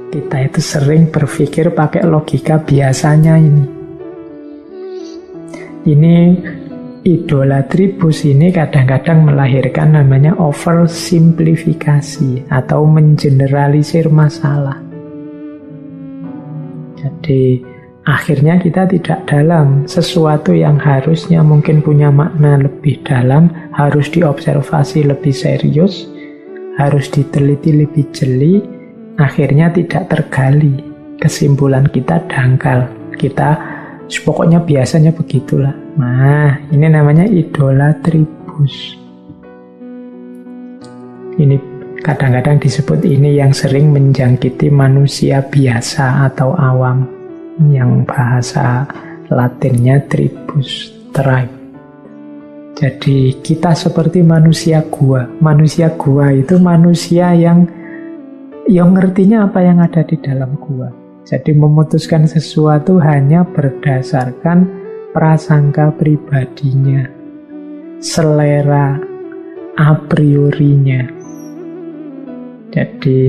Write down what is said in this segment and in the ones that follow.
Kita itu sering berpikir pakai logika biasanya ini. Ini idolatribus ini kadang-kadang melahirkan namanya oversimplifikasi atau mengeneralisir masalah. Jadi akhirnya kita tidak dalam. Sesuatu yang harusnya mungkin punya makna lebih dalam, harus diobservasi lebih serius, harus diteliti lebih jeli, akhirnya tidak tergali. Kesimpulan kita dangkal. Kita pokoknya biasanya begitulah. Nah, ini namanya idolatribus. Ini kadang-kadang disebut ini yang sering menjangkiti manusia biasa atau awam, yang bahasa Latinnya tribus, tribe. Jadi kita seperti manusia gua. Manusia gua itu manusia yang ngertinya apa yang ada di dalam gua. Jadi memutuskan sesuatu hanya berdasarkan prasangka pribadinya, selera a priorinya. Jadi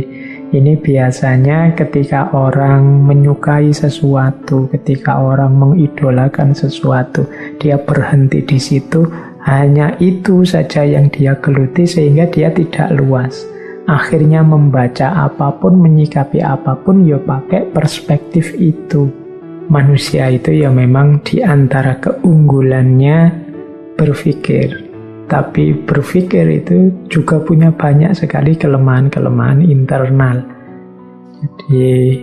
ini biasanya ketika orang menyukai sesuatu, ketika orang mengidolakan sesuatu, dia berhenti di situ, hanya itu saja yang dia geluti sehingga dia tidak luas. Akhirnya membaca apapun, menyikapi apapun, ya pakai perspektif itu. Manusia itu ya memang di antara keunggulannya berpikir. Tapi berpikir itu juga punya banyak sekali kelemahan-kelemahan internal. Jadi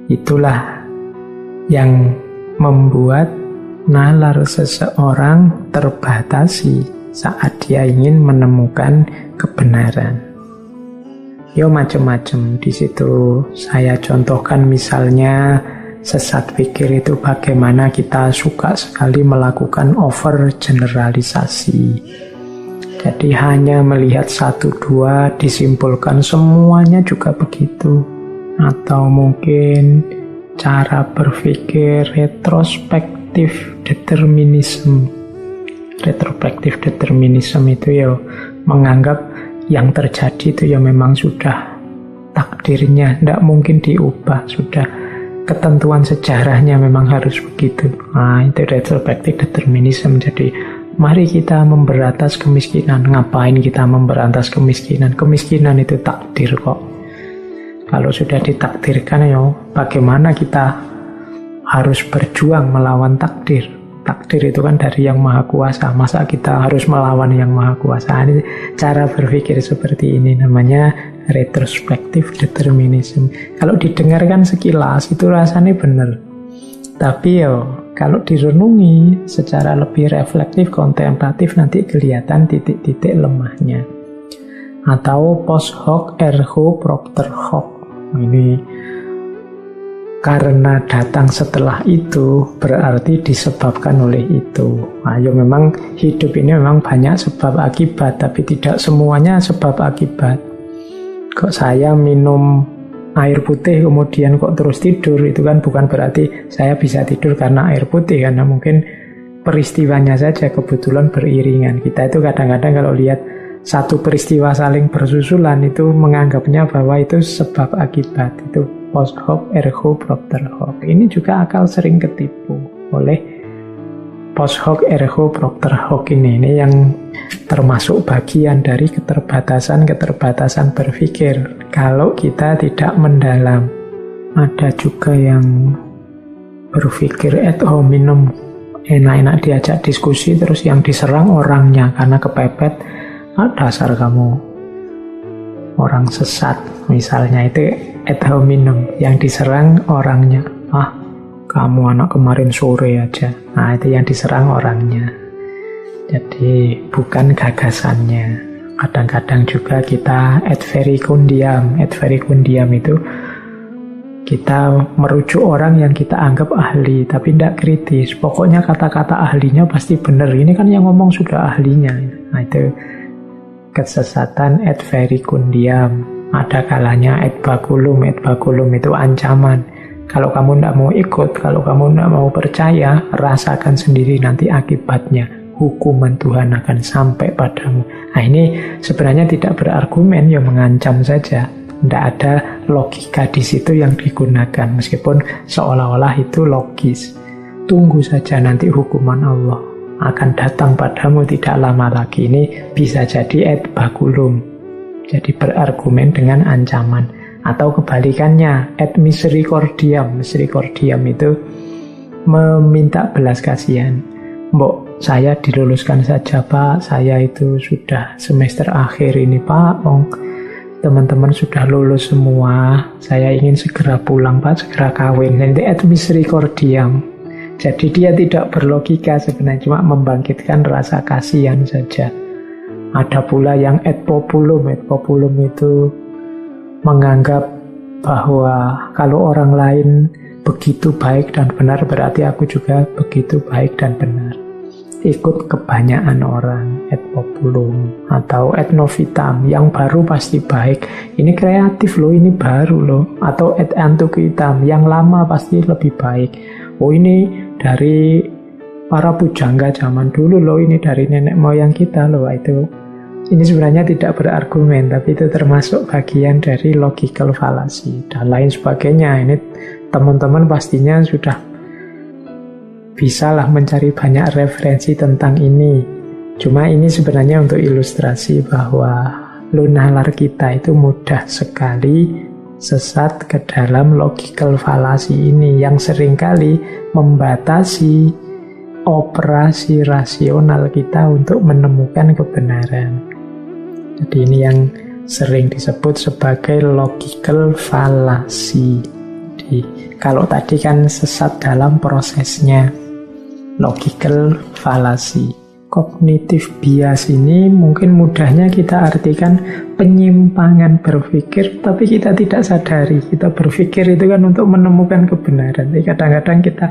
itulah yang membuat nalar seseorang terbatasi saat dia ingin menemukan kebenaran. Yo macam-macam. Di situ saya contohkan misalnya sesat pikir itu bagaimana kita suka sekali melakukan overgeneralisasi. Jadi hanya melihat satu dua disimpulkan semuanya juga begitu. Atau mungkin cara berpikir retrospektif determinism. Retrospektif determinism itu ya menganggap yang terjadi itu ya memang sudah takdirnya, tidak mungkin diubah, sudah ketentuan sejarahnya memang harus begitu. Nah, itu retrospektif determinism. Jadi mari kita memberantas kemiskinan. Ngapain kita memberantas kemiskinan? Kemiskinan itu takdir kok. Kalau sudah ditakdirkan ya bagaimana kita harus berjuang melawan takdir. Takdir itu kan dari yang maha kuasa. Masa kita harus melawan yang maha kuasa? Ini cara berpikir seperti ini namanya retrospektif determinism. Kalau didengarkan sekilas itu rasanya benar. Tapi kalau direnungi secara lebih reflektif, kontemplatif, nanti kelihatan titik-titik lemahnya. Atau post hoc ergo propter hoc. Ini karena datang setelah itu berarti disebabkan oleh itu. Nah, memang hidup ini memang banyak sebab akibat, tapi tidak semuanya sebab akibat. Kok saya minum air putih kemudian kok terus tidur, itu kan bukan berarti saya bisa tidur karena air putih, karena mungkin peristiwanya saja kebetulan beriringan. Kita itu kadang-kadang kalau lihat satu peristiwa saling bersusulan itu menganggapnya bahwa itu sebab akibat. Itu post hoc ergo propter hoc. Ini juga akal sering ketipu oleh post hoc ergo propter hoc ini yang termasuk bagian dari keterbatasan berpikir kalau kita tidak mendalam. Ada juga yang berpikir ad hominem, enak-enak diajak diskusi terus yang diserang orangnya karena kepepet. Dasar kamu orang sesat misalnya, itu ad hominem, yang diserang orangnya. Kamu anak kemarin sore aja. Nah, itu yang diserang orangnya. Jadi bukan gagasannya. Kadang-kadang juga kita ad verecundiam. Ad verecundiam itu kita merujuk orang yang kita anggap ahli, tapi tidak kritis. Pokoknya kata-kata ahlinya pasti benar. Ini kan yang ngomong sudah ahlinya. Nah, itu kesesatan ad verecundiam. Ada kalanya ad baculum. Ad baculum itu ancaman. Kalau kamu tidak mau ikut, kalau kamu tidak mau percaya, rasakan sendiri nanti akibatnya. Hukuman Tuhan akan sampai padamu. Nah, ini sebenarnya tidak berargumen, ya mengancam saja. Tidak ada logika di situ yang digunakan, meskipun seolah-olah itu logis. Tunggu saja nanti hukuman Allah akan datang padamu tidak lama lagi. Ini bisa jadi et baculum, jadi berargumen dengan ancaman. Atau kebalikannya, et misericordiam. Misericordiam itu meminta belas kasihan. Mbok, saya diluluskan saja Pak, saya itu sudah semester akhir ini Pak, teman-teman sudah lulus semua, saya ingin segera pulang Pak, segera kawin. Jadi et misericordiam. Jadi dia tidak berlogika sebenarnya, cuma membangkitkan rasa kasihan saja. Ada pula yang et populum. Et populum itu menganggap bahwa kalau orang lain begitu baik dan benar, berarti aku juga begitu baik dan benar. Ikut kebanyakan orang, et populum. Atau et novitam, yang baru pasti baik. Ini kreatif loh, ini baru loh. Atau et antiquitam, yang lama pasti lebih baik. Oh ini dari para pujangga zaman dulu loh, ini dari nenek moyang kita loh. Ini sebenarnya tidak berargumen, tapi itu termasuk bagian dari logical fallacy dan lain sebagainya. Ini teman-teman pastinya sudah bisalah mencari banyak referensi tentang ini. Cuma ini sebenarnya untuk ilustrasi bahwa nalar kita itu mudah sekali sesat ke dalam logical fallacy ini yang seringkali membatasi operasi rasional kita untuk menemukan kebenaran. Jadi ini yang sering disebut sebagai logical fallacy. Jadi, kalau tadi kan sesat dalam prosesnya, logical fallacy. Cognitive bias ini mungkin mudahnya kita artikan penyimpangan berpikir, tapi kita tidak sadari. Kita berpikir itu kan untuk menemukan kebenaran. Tapi kadang-kadang kita,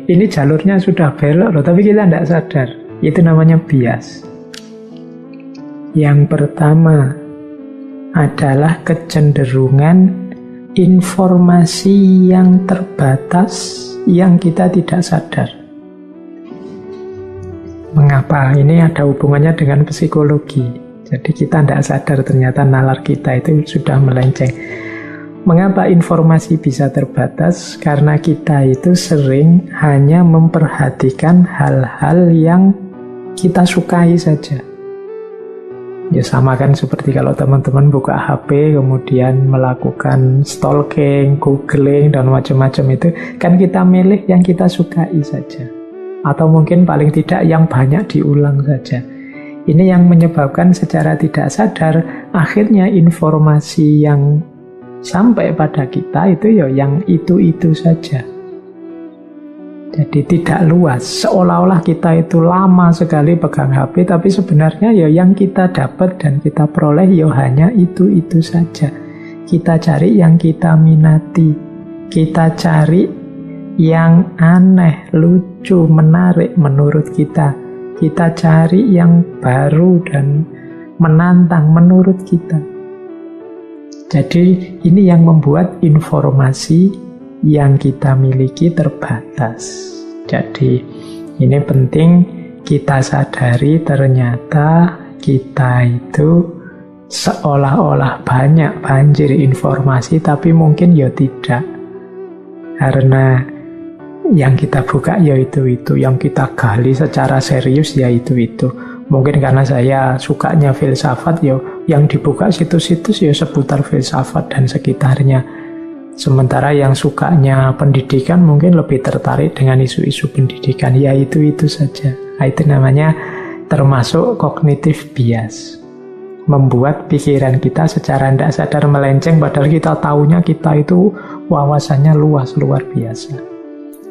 ini jalurnya sudah belok loh, tapi kita tidak sadar. Itu namanya bias. Yang pertama adalah kecenderungan informasi yang terbatas yang kita tidak sadar. Mengapa? Ini ada hubungannya dengan psikologi. Jadi kita tidak sadar ternyata nalar kita itu sudah melenceng. Mengapa informasi bisa terbatas? Karena kita itu sering hanya memperhatikan hal-hal yang kita sukai saja. Ya sama kan seperti kalau teman-teman buka HP kemudian melakukan stalking, googling dan macam-macam itu, kan kita milih yang kita sukai saja. Atau mungkin paling tidak yang banyak diulang saja. Ini yang menyebabkan secara tidak sadar akhirnya informasi yang sampai pada kita itu ya yang itu-itu saja. Jadi tidak luas, seolah-olah kita itu lama sekali pegang HP, tapi sebenarnya ya yang kita dapat dan kita peroleh ya hanya itu-itu saja. Kita cari yang kita minati, kita cari yang aneh, lucu, menarik menurut kita. Kita cari yang baru dan menantang menurut kita. Jadi ini yang membuat informasi yang kita miliki terbatas. Jadi ini penting kita sadari ternyata kita itu seolah-olah banjir informasi, tapi mungkin ya tidak. Karena yang kita buka ya itu-itu, yang kita gali secara serius ya itu-itu. Mungkin karena saya sukanya filsafat, ya yang dibuka situs-situs ya seputar filsafat dan sekitarnya. Sementara yang sukanya pendidikan mungkin lebih tertarik dengan isu-isu pendidikan, ya itu-itu saja. Nah, itu namanya termasuk cognitive bias. Membuat pikiran kita secara tidak sadar melenceng, padahal kita tahunya kita itu wawasannya luas, luar biasa.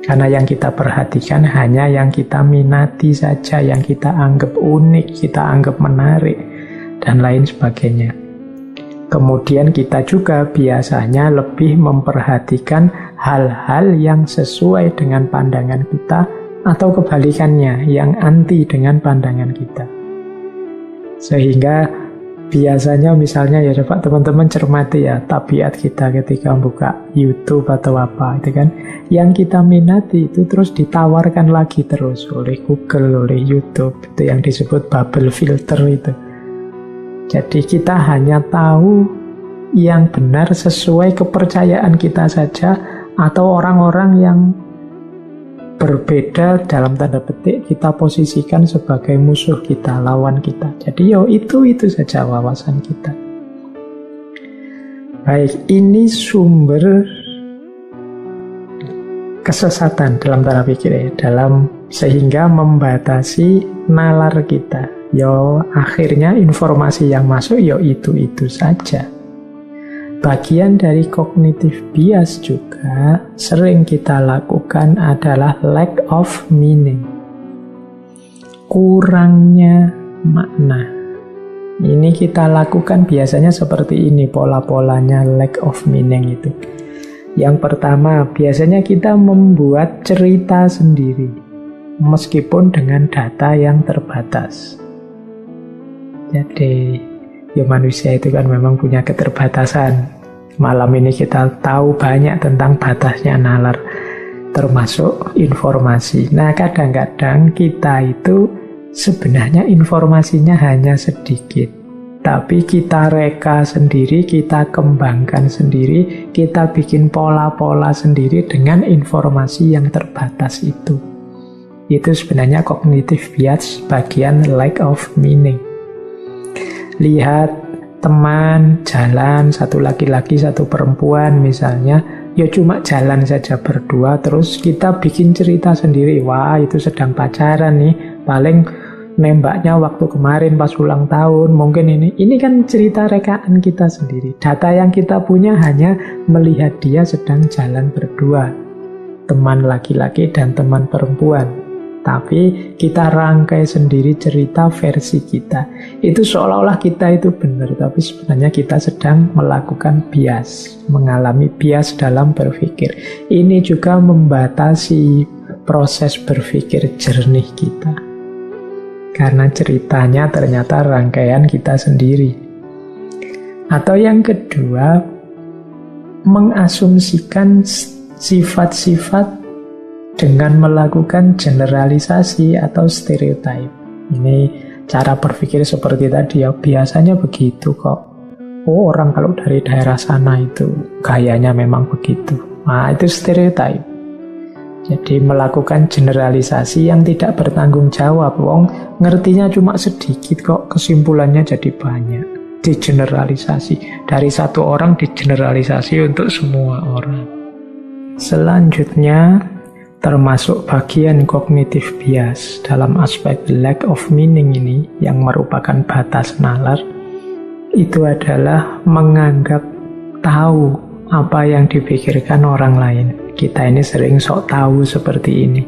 Karena yang kita perhatikan hanya yang kita minati saja, yang kita anggap unik, kita anggap menarik, dan lain sebagainya. Kemudian kita juga biasanya lebih memperhatikan hal-hal yang sesuai dengan pandangan kita, atau kebalikannya, yang anti dengan pandangan kita. Sehingga biasanya misalnya ya coba teman-teman cermati ya tabiat kita ketika buka YouTube atau apa itu kan, yang kita minati itu terus ditawarkan lagi terus oleh Google, oleh YouTube. Itu yang disebut bubble filter itu. Jadi kita hanya tahu yang benar sesuai kepercayaan kita saja, atau orang-orang yang berbeda dalam tanda petik kita posisikan sebagai musuh kita, lawan kita. Jadi itu saja wawasan kita. Baik, ini sumber kesesatan dalam tanda pikir ya, sehingga membatasi nalar kita. Akhirnya informasi yang masuk itu saja. Bagian dari cognitive bias juga sering kita lakukan adalah lack of meaning. Kurangnya makna. Ini kita lakukan biasanya seperti ini pola-polanya lack of meaning itu. Yang pertama, biasanya kita membuat cerita sendiri, meskipun dengan data yang terbatas. Jadi, manusia itu kan memang punya keterbatasan. Malam ini kita tahu banyak tentang batasnya nalar, termasuk informasi. Nah, kadang-kadang kita itu sebenarnya informasinya hanya sedikit, tapi kita reka sendiri, kita kembangkan sendiri, kita bikin pola-pola sendiri dengan informasi yang terbatas itu. Itu sebenarnya cognitive bias, bagian lack of meaning. Lihat teman jalan, satu laki-laki, satu perempuan misalnya, cuma jalan saja berdua, terus kita bikin cerita sendiri. Wah, itu sedang pacaran nih, paling nembaknya waktu kemarin pas ulang tahun, mungkin ini kan cerita rekaan kita sendiri. Data yang kita punya hanya melihat dia sedang jalan berdua, teman laki-laki dan teman perempuan. Tapi kita rangkai sendiri cerita versi kita. Itu seolah-olah kita itu benar, tapi sebenarnya kita sedang melakukan bias, mengalami bias dalam berpikir. Ini juga membatasi proses berpikir jernih kita. Karena ceritanya ternyata rangkaian kita sendiri. Atau yang kedua, mengasumsikan sifat-sifat dengan melakukan generalisasi atau stereotype. Ini cara berpikir seperti tadi ya, biasanya begitu kok. Orang kalau dari daerah sana itu gayanya memang begitu. Nah, itu stereotype. Jadi melakukan generalisasi yang tidak bertanggung jawab. Ngertinya cuma sedikit kok, kesimpulannya jadi banyak. Digeneralisasi. Dari satu orang digeneralisasi untuk semua orang. Selanjutnya, termasuk bagian cognitive bias dalam aspek lack of meaning ini yang merupakan batas nalar, itu adalah menganggap tahu apa yang dipikirkan orang lain. Kita ini sering sok tahu seperti ini.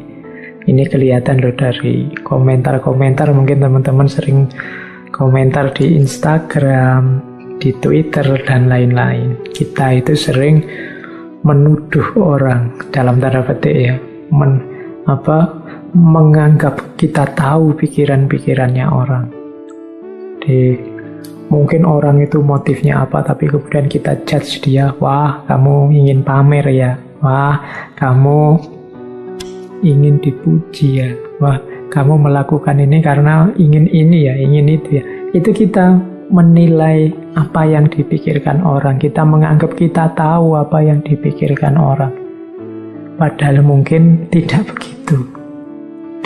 Ini kelihatan loh dari komentar-komentar, mungkin teman-teman sering komentar di Instagram, di Twitter, dan lain-lain. Kita itu sering menuduh orang, dalam tanda petik ya, menganggap kita tahu pikiran-pikirannya orang. Jadi mungkin orang itu motifnya apa, tapi kemudian kita judge dia. Wah, kamu ingin pamer ya. Wah, kamu ingin dipuji ya. Wah, kamu melakukan ini karena ingin ini ya, ingin itu ya. Itu kita menilai apa yang dipikirkan orang. Kita menganggap kita tahu apa yang dipikirkan orang. Padahal mungkin tidak begitu.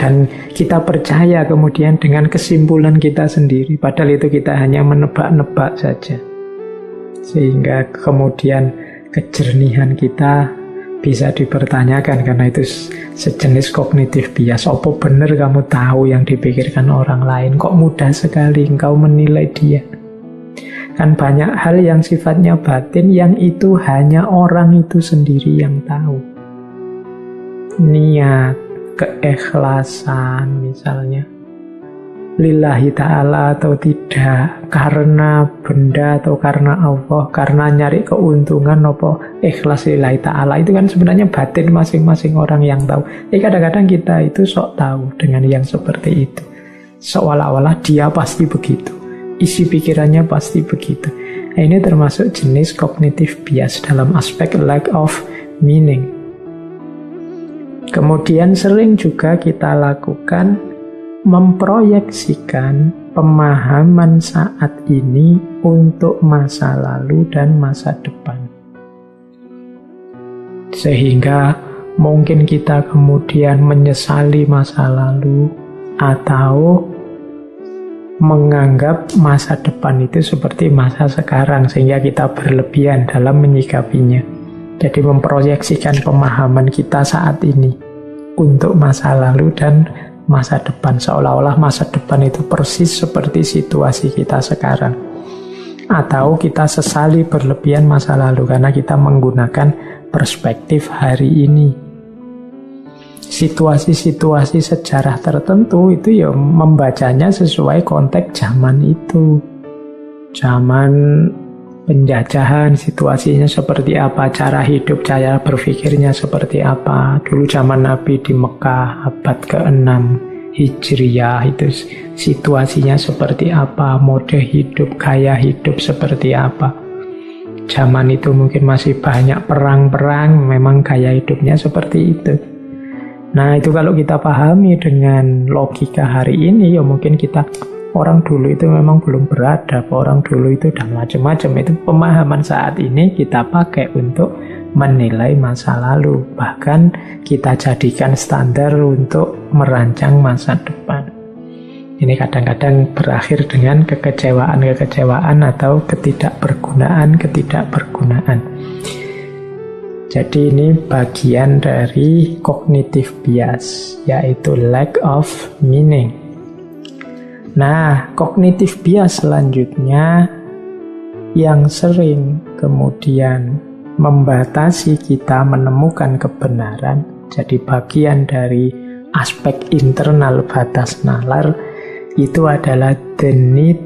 Dan kita percaya kemudian dengan kesimpulan kita sendiri. Padahal itu kita hanya menebak-nebak saja. Sehingga kemudian kejernihan kita bisa dipertanyakan, karena itu sejenis cognitive bias. Apa benar kamu tahu yang dipikirkan orang lain? Kok mudah sekali engkau menilai dia? Kan banyak hal yang sifatnya batin yang itu hanya orang itu sendiri yang tahu. Niat, keikhlasan misalnya, lillahi ta'ala atau tidak, karena benda atau karena Allah, karena nyari keuntungan atau ikhlas lillahi ta'ala, itu kan sebenarnya batin masing-masing orang yang tahu. Kadang-kadang kita itu sok tahu dengan yang seperti itu, seolah-olah dia pasti begitu, isi pikirannya pasti begitu. Ini termasuk jenis cognitive bias dalam aspek lack of meaning. Kemudian sering juga kita lakukan memproyeksikan pemahaman saat ini untuk masa lalu dan masa depan. Sehingga mungkin kita kemudian menyesali masa lalu atau menganggap masa depan itu seperti masa sekarang, sehingga kita berlebihan dalam menyikapinya. Jadi memproyeksikan pemahaman kita saat ini untuk masa lalu dan masa depan, seolah-olah masa depan itu persis seperti situasi kita sekarang. Atau kita sesali berlebihan masa lalu karena kita menggunakan perspektif hari ini. Situasi-situasi sejarah tertentu itu ya membacanya sesuai konteks zaman itu. Zaman penjajahan, situasinya seperti apa, cara hidup, cara berpikirnya seperti apa. Dulu zaman Nabi di Mekah abad ke-6 Hijriyah itu situasinya seperti apa, mode hidup, gaya hidup seperti apa. Zaman itu mungkin masih banyak perang-perang, memang gaya hidupnya seperti itu. Nah itu kalau kita pahami dengan logika hari ini, ya mungkin kita, orang dulu itu memang belum beradab, orang dulu itu dan macam-macam. Itu pemahaman saat ini kita pakai untuk menilai masa lalu. Bahkan kita jadikan standar untuk merancang masa depan. Ini kadang-kadang berakhir dengan kekecewaan atau ketidakbergunaan. Jadi ini bagian dari cognitive bias, yaitu lack of meaning. Nah, cognitive bias selanjutnya yang sering kemudian membatasi kita menemukan kebenaran, jadi bagian dari aspek internal batas nalar, itu adalah the need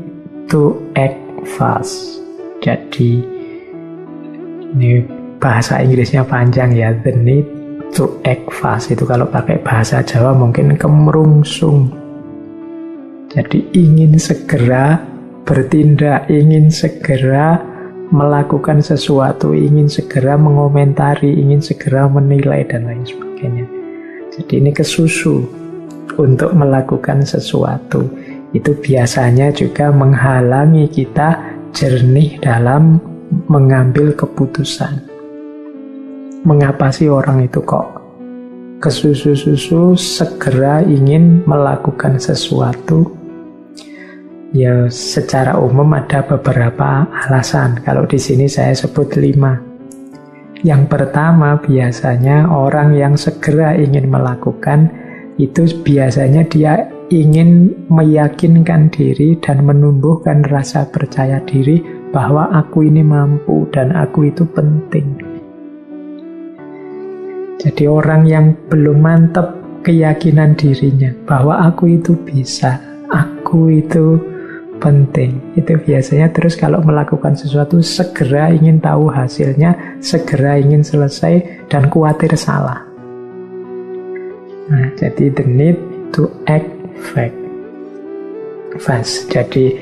to act fast. Jadi ini bahasa Inggrisnya panjang ya, the need to act fast. Itu kalau pakai bahasa Jawa mungkin kemerungsung. Jadi ingin segera bertindak, ingin segera melakukan sesuatu, ingin segera mengomentari, ingin segera menilai, dan lain sebagainya. Jadi ini kesusu untuk melakukan sesuatu. Itu biasanya juga menghalangi kita jernih dalam mengambil keputusan. Mengapa sih orang itu kok kesusu-susu segera ingin melakukan sesuatu? Ya secara umum ada beberapa alasan. Kalau di sini saya sebut 5. Yang pertama, biasanya orang yang segera ingin melakukan itu biasanya dia ingin meyakinkan diri dan menumbuhkan rasa percaya diri bahwa aku ini mampu dan aku itu penting. Jadi orang yang belum mantap keyakinan dirinya bahwa aku itu bisa, aku itu penting, itu biasanya terus kalau melakukan sesuatu segera ingin tahu hasilnya, segera ingin selesai, dan khawatir salah. Nah, jadi the need to act fast. Jadi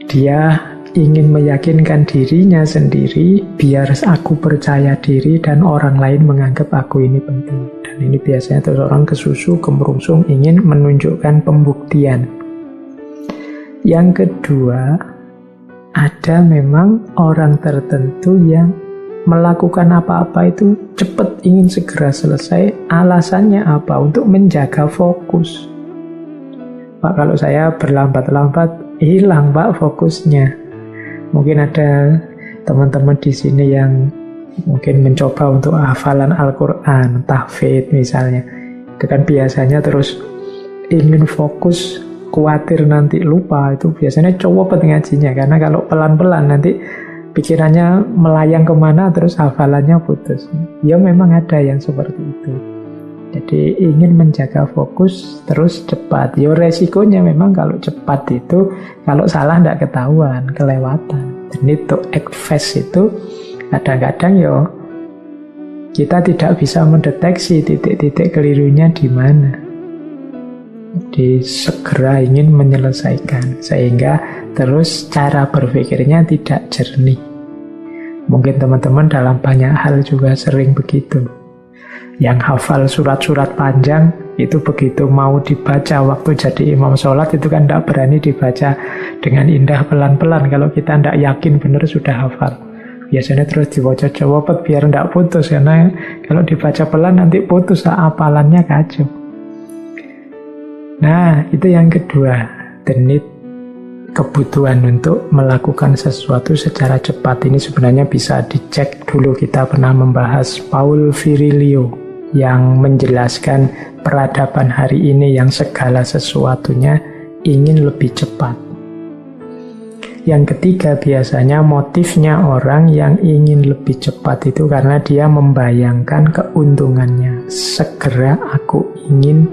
dia ingin meyakinkan dirinya sendiri biar aku percaya diri dan orang lain menganggap aku ini penting. Dan ini biasanya terus orang kesusu, kemerungsung, ingin menunjukkan pembuktian. Yang kedua, ada memang orang tertentu yang melakukan apa-apa itu cepat, ingin segera selesai. Alasannya apa? Untuk menjaga fokus. Pak, kalau saya berlambat-lambat, hilang Pak fokusnya. Mungkin ada teman-teman di sini yang mungkin mencoba untuk hafalan Al-Quran, tahfidz misalnya. Itu kan biasanya terus ingin fokus, khawatir nanti lupa. Itu biasanya coba ngajinya, karena kalau pelan-pelan nanti pikirannya melayang kemana, terus hafalannya putus. Ya memang ada yang seperti itu. Jadi ingin menjaga fokus terus cepat. Ya resikonya memang kalau cepat itu, kalau salah tidak ketahuan, kelewatan. Dan itu act fast itu kadang-kadang ya kita tidak bisa mendeteksi titik-titik kelirunya di mana. Jadi segera ingin menyelesaikan, sehingga terus cara berpikirnya tidak jernih. Mungkin teman-teman dalam banyak hal juga sering begitu. Yang hafal surat-surat panjang itu begitu mau dibaca waktu jadi imam sholat itu kan tidak berani dibaca dengan indah pelan-pelan kalau kita tidak yakin benar sudah hafal. Biasanya terus dibaca-baca biar tidak putus, karena kalau dibaca pelan nanti putus, hafalannya kacau. Nah, itu yang kedua, the need, kebutuhan untuk melakukan sesuatu secara cepat. Ini sebenarnya bisa dicek dulu, kita pernah membahas Paul Virilio yang menjelaskan peradaban hari ini yang segala sesuatunya ingin lebih cepat. Yang ketiga, biasanya motifnya orang yang ingin lebih cepat itu karena dia membayangkan keuntungannya. Segera aku ingin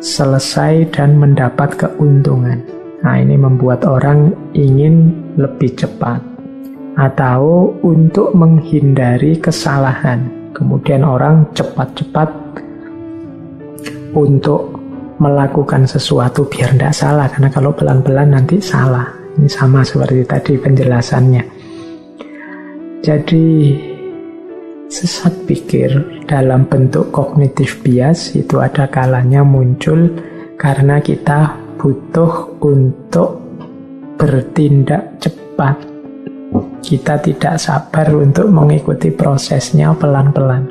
selesai dan mendapat keuntungan. Nah, ini membuat orang ingin lebih cepat. Atau untuk menghindari kesalahan. Kemudian orang cepat-cepat untuk melakukan sesuatu biar tidak salah. Karena kalau pelan-pelan nanti salah. Ini sama seperti tadi penjelasannya. Jadi sesat pikir dalam bentuk cognitive bias itu ada kalanya muncul karena kita butuh untuk bertindak cepat. Kita tidak sabar untuk mengikuti prosesnya pelan-pelan.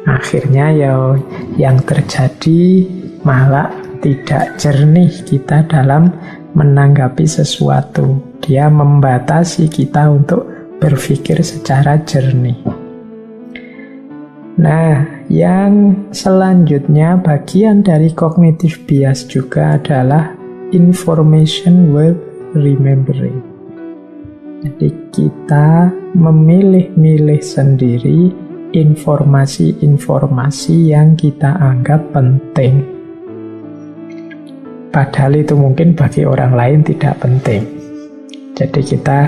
Akhirnya ya yang terjadi malah tidak jernih kita dalam menanggapi sesuatu. Dia membatasi kita untuk berpikir secara jernih. Nah, yang selanjutnya bagian dari cognitive bias juga adalah information worth remembering. Jadi kita memilih-milih sendiri informasi-informasi yang kita anggap penting. Padahal itu mungkin bagi orang lain tidak penting. Jadi kita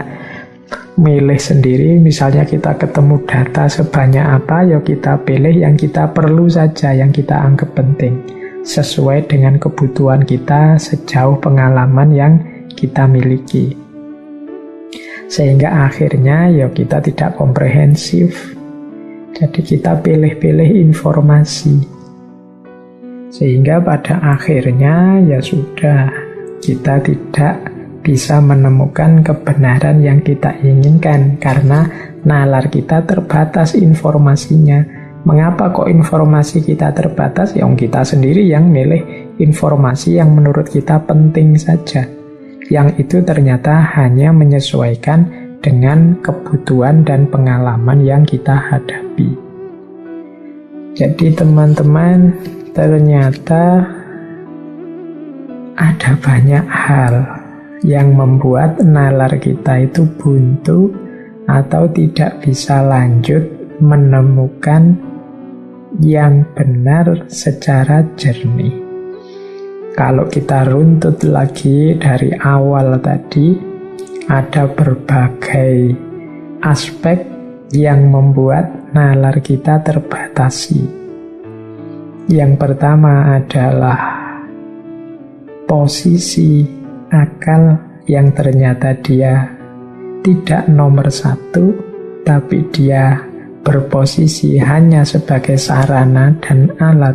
milih sendiri, misalnya kita ketemu data sebanyak apa, ya kita pilih yang kita perlu saja, yang kita anggap penting. Sesuai dengan kebutuhan kita sejauh pengalaman yang kita miliki. Sehingga akhirnya ya kita tidak komprehensif. Jadi kita pilih-pilih informasi. Sehingga pada akhirnya ya sudah, kita tidak bisa menemukan kebenaran yang kita inginkan karena nalar kita terbatas informasinya. Mengapa kok informasi kita terbatas? Yang kita sendiri yang milih informasi yang menurut kita penting saja. Yang itu ternyata hanya menyesuaikan dengan kebutuhan dan pengalaman yang kita hadapi. Jadi teman-teman, ternyata ada banyak hal yang membuat nalar kita itu buntu atau tidak bisa lanjut menemukan yang benar secara jernih. Kalau kita runtut lagi dari awal tadi, ada berbagai aspek yang membuat nalar kita terbatasi. Yang pertama adalah posisi akal yang ternyata dia tidak nomor satu, tapi dia berposisi hanya sebagai sarana dan alat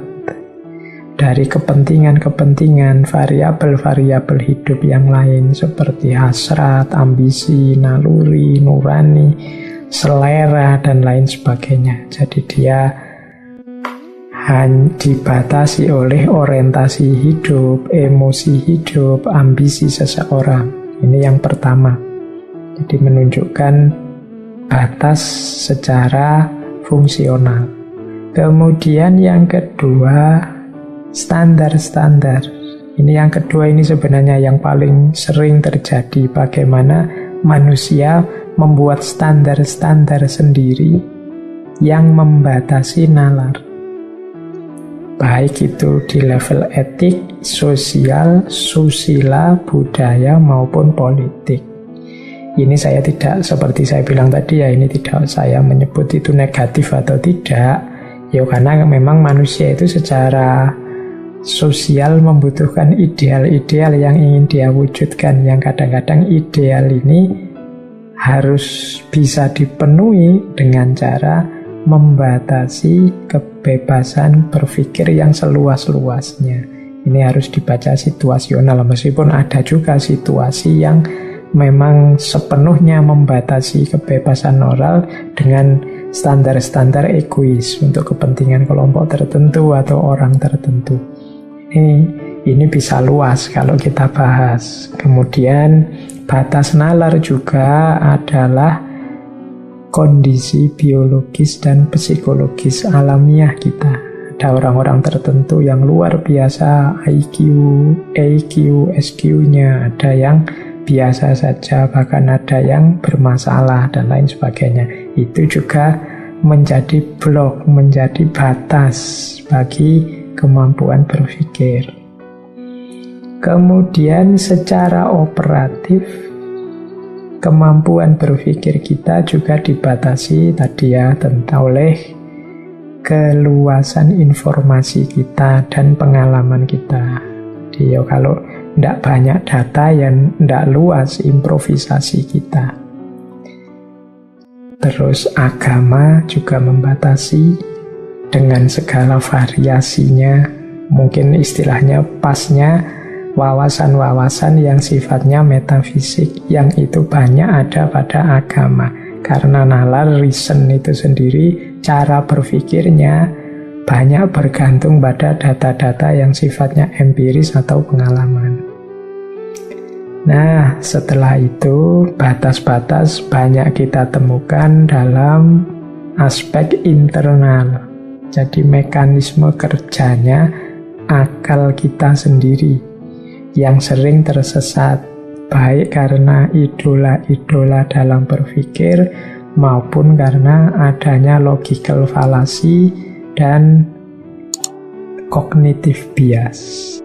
dari kepentingan-kepentingan variabel-variabel hidup yang lain seperti hasrat, ambisi, naluri, nurani, selera, dan lain sebagainya. Jadi dia dibatasi oleh orientasi hidup, emosi hidup, ambisi seseorang. Ini yang pertama. Jadi menunjukkan batas secara fungsional. Kemudian yang kedua, standar-standar. Ini yang kedua, ini sebenarnya yang paling sering terjadi. Bagaimana manusia membuat standar-standar sendiri yang membatasi nalar. Baik itu di level etik, sosial, susila, budaya, maupun politik. Ini saya tidak, seperti saya bilang tadi ya, ini tidak saya menyebut itu negatif atau tidak. Ya karena memang manusia itu secara sosial membutuhkan ideal-ideal yang ingin dia wujudkan, yang kadang-kadang ideal ini harus bisa dipenuhi dengan cara membatasi kebebasan berpikir yang seluas-luasnya. Ini harus dibaca situasional, meskipun ada juga situasi yang memang sepenuhnya membatasi kebebasan moral dengan standar-standar egois untuk kepentingan kelompok tertentu atau orang tertentu. Ini bisa luas kalau kita bahas. Kemudian batas nalar juga adalah kondisi biologis dan psikologis alamiah kita. Ada orang-orang tertentu yang luar biasa IQ, EQ, SQ-nya, ada yang biasa saja, bahkan ada yang bermasalah dan lain sebagainya. Itu juga menjadi blok, menjadi batas bagi kemampuan berpikir. Kemudian secara operatif, kemampuan berpikir kita juga dibatasi tadi ya, oleh keluasan informasi kita dan pengalaman kita. Jadi ya kalau tidak banyak data, yang tidak luas improvisasi kita. Terus agama juga membatasi dengan segala variasinya. Mungkin istilahnya pasnya wawasan-wawasan yang sifatnya metafisik, yang itu banyak ada pada agama. Karena nalar, reason itu sendiri, cara berpikirnya banyak bergantung pada data-data yang sifatnya empiris atau pengalaman. Nah, setelah itu batas-batas banyak kita temukan dalam aspek internal. Jadi mekanisme kerjanya akal kita sendiri yang sering tersesat, baik karena idola-idola dalam berpikir maupun karena adanya logical fallacy dan cognitive bias.